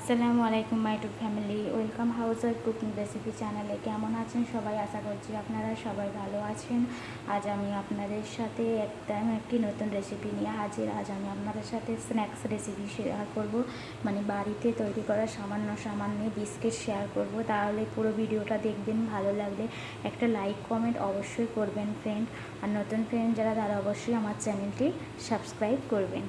আসসালামু আলাইকুম my to family, welcome housewife cooking recipe চ্যানেলে। কেমন আছেন সবাই? আশা করছি আপনারা সবাই ভালো আছেন। আজ আমি আপনাদের সাথে একটি নতুন রেসিপি নিয়ে হাজির। আজ আমি আপনাদের সাথে স্ন্যাক্স রেসিপি শেয়ার করব, মানে বাড়িতে তৈরি করা সামান্য বিস্কিট শেয়ার করব। তাহলে পুরো ভিডিওটা দেখবেন, ভালো লাগলে একটা লাইক কমেন্ট অবশ্যই করবেন ফ্রেন্ড। আর নতুন ফ্রেন্ড যারা, তারা অবশ্যই আমার চ্যানেলটি সাবস্ক্রাইব করবেন।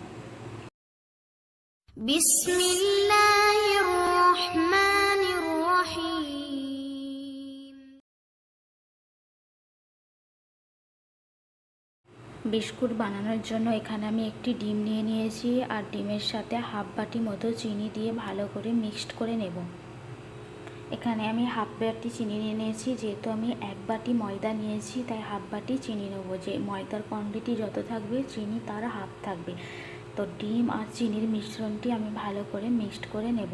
বিসমিল্লাহির রহমানির রহিম। বিস্কুট বানানোর জন্য এখানে আমি একটি ডিম নিয়ে নিয়েছি, আর ডিমের সাথে হাফ বাটি মতো চিনি দিয়ে ভালো করে মিক্সড করে নেব। এখানে আমি হাফ বাটি চিনি নিয়ে নিয়েছি, যেহেতু আমি এক বাটি ময়দা নিয়েছি তাই হাফ বাটি চিনি নেবো। যে ময়দার কোয়ান্টিটি যত থাকবে চিনি তার হাফ থাকবে। তো ডিম আর চিনির মিশ্রণটি আমি ভালো করে মিক্সড করে নেব।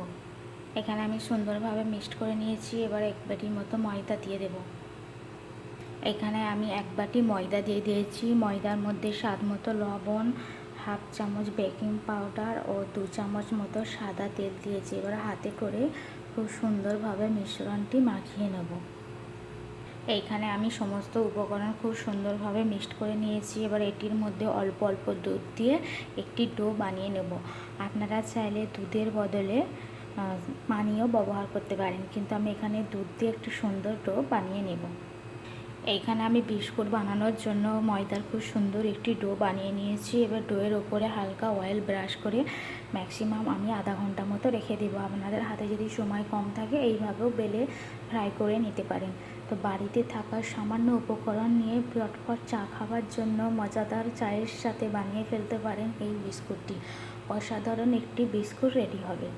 এখানে আমি সুন্দরভাবে মিক্সড করে নিয়েছি। এবার এক বাটির মতো ময়দা দিয়ে দেব। এখানে আমি এক বাটি ময়দা দিয়ে দিয়েছি। ময়দার মধ্যে স্বাদ মতো লবণ, হাফ চামচ বেকিং পাউডার ও 2 চামচ মতো সাদা তেল দিয়েছি। এবার হাতে করে খুব সুন্দরভাবে মিশ্রণটি মাখিয়ে নেব। এইখানে আমি সমস্ত উপকরণ খুব সুন্দরভাবে মিক্সড করে নিয়েছি। এবার এটির মধ্যে অল্প অল্প দুধ দিয়ে একটি ডো বানিয়ে নেব। আপনারা চাইলে দুধের বদলে পানিও ব্যবহার করতে পারেন, কিন্তু আমি এখানে দুধ দিয়ে একটি সুন্দর ডো বানিয়ে নেব। এইখানে আমি বিস্কুট বানানোর জন্য ময়দার খুব সুন্দর একটি ডো বানিয়ে নিয়েছি। এবার ডোয়ের ওপরে হালকা অয়েল ব্রাশ করে ম্যাক্সিমাম আমি আধা ঘন্টা মতো রেখে দেবো। আপনাদের হাতে যদি সময় কম থাকে এইভাবেও বেলে ফ্রাই করে নিতে পারেন। তো বাড়িতে থাকা সামান্য উপকরণ নিয়ে চটপট চা খাবার জন্য মজাদার চায়ের সাথে বানিয়ে ফেলতে পারেন এই বিস্কুটটি। অসাধারণ একটি বিস্কুট রেডি হবে।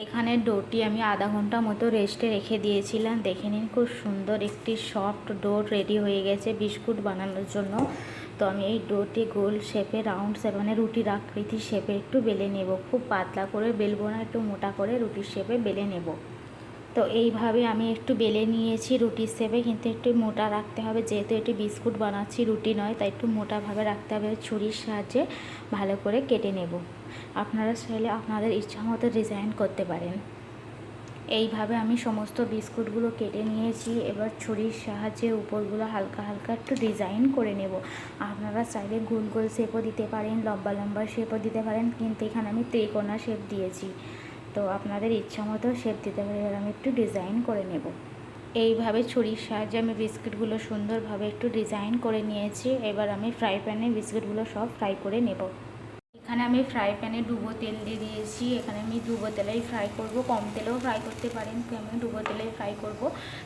এখানে ডোটি আমি আধা ঘন্টা মতো রেস্টে রেখে দিয়েছিলাম। দেখে নিন, খুব সুন্দর একটি সফট ডো রেডি হয়ে গেছে বিস্কুট বানানোর জন্য। তো আমি এই ডোটি গোল শেপে, রাউন্ড শেপে, মানে রুটির আকৃতির শেপে একটু বেলে নেব। খুব পাতলা করে বেলবো না, একটু মোটা করে রুটির শেপে বেলে নেব। তো এইভাবে আমি একটু বেলে নিয়েছি রুটির শেপে, কিন্তু একটু মোটা রাখতে হবে, যেহেতু এটি বিস্কুট বানাচ্ছি, রুটি নয়, তাই একটু মোটাভাবে রাখতে হবে। ছুরির সাহায্যে ভালো করে কেটে নেব। আপনারা চাইলে আপনাদের ইচ্ছা মতো ডিজাইন করতে পারেন। এইভাবে আমি সমস্ত বিস্কুটগুলো কেটে নিয়েছি। এবার ছুরির সাহায্যে উপরগুলো হালকা হালকা একটু ডিজাইন করে নেব। আপনারা চাইলে গোল গোল শেপও দিতে পারেন, লম্বা লম্বা শেপও দিতে পারেন, কিন্তু এখানে আমি ত্রিকোণা শেপ দিয়েছি। তো আপনাদের ইচ্ছা মতো শেপ দিতে পারেন। এবার আমি একটু ডিজাইন করে নেব। এইভাবে ছুরির সাহায্যে আমি বিস্কুটগুলো সুন্দরভাবে একটু ডিজাইন করে নিয়েছি। এবার আমি ফ্রাই প্যানে বিস্কুটগুলো সব ফ্রাই করে নেব। এখানে আমি ফ্রাই প্যানে ডুবো তেল দিয়ে দিয়েছি। এখানে আমি ডুবো তেলেই ফ্রাই করব, কম তেলেও ফ্রাই করতে পারেন, আমি ডুবো তেলেই ফ্রাই করব।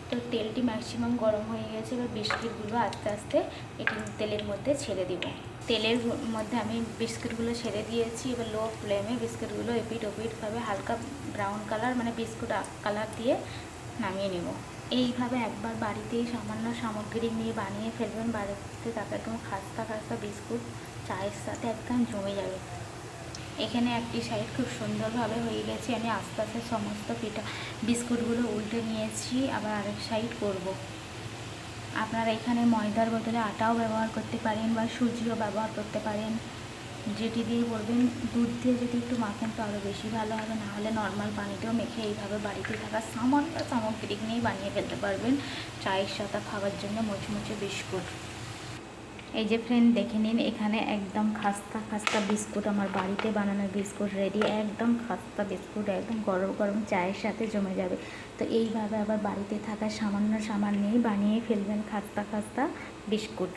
তো তেলটি ম্যাক্সিমাম গরম হয়ে গেছে। এবার বিস্কিটগুলো আস্তে আস্তে এটি তেলের মধ্যে ছেড়ে দিব। তেলের মধ্যে আমি বিস্কুটগুলো ছেড়ে দিয়েছি। এবার লো ফ্লেমে বিস্কুটগুলো এপিট ওপিটভাবে হালকা ব্রাউন কালার, মানে বিস্কুট কালার দিয়ে নামিয়ে নেব। এইভাবে একবার বাড়িতেই সামান্য সামগ্রী নিয়ে বানিয়ে ফেলবেন। বাড়িতে তাকে একদম খাস্তা খাস্তা বিস্কুট চায়ের সাথে একদম জমে যাবে। এখানে একটি সাইড খুব সুন্দরভাবে হয়ে গেছে। আমি আস্তে আস্তে সমস্ত বিস্কুটগুলো উল্টে নিয়েছি। আবার আরেক সাইড করব। আপনারা এখানে ময়দার বদলে আটাও ব্যবহার করতে পারেন বা সুজিও ব্যবহার করতে পারেন। যেটি দিয়ে করবেন, দুধ দিয়ে যদি একটু মাখেন তো আরও বেশি ভালো হবে। না হলে নর্মাল পানিতেও মেখে এইভাবে বাড়িতে থাকা সামান্য সামগ্রী নিয়েই বানিয়ে ফেলতে পারবেন চায়ের সাথে খাওয়ার জন্য মুচমুচে বিস্কুট। এই যে ফ্রেন্ড, দেখে নিন, এখানে একদম খাস্তা খাস্তা বিস্কুট, আমার বাড়িতে বানানো বিস্কুট রেডি। একদম খাস্তা বিস্কুট, একদম গরম গরম চায়ের সাথে জমে যাবে। তো এইভাবে আবার বাড়িতে থাকা সামান্যই বানিয়ে ফেলবেন খাস্তা খাস্তা বিস্কুট।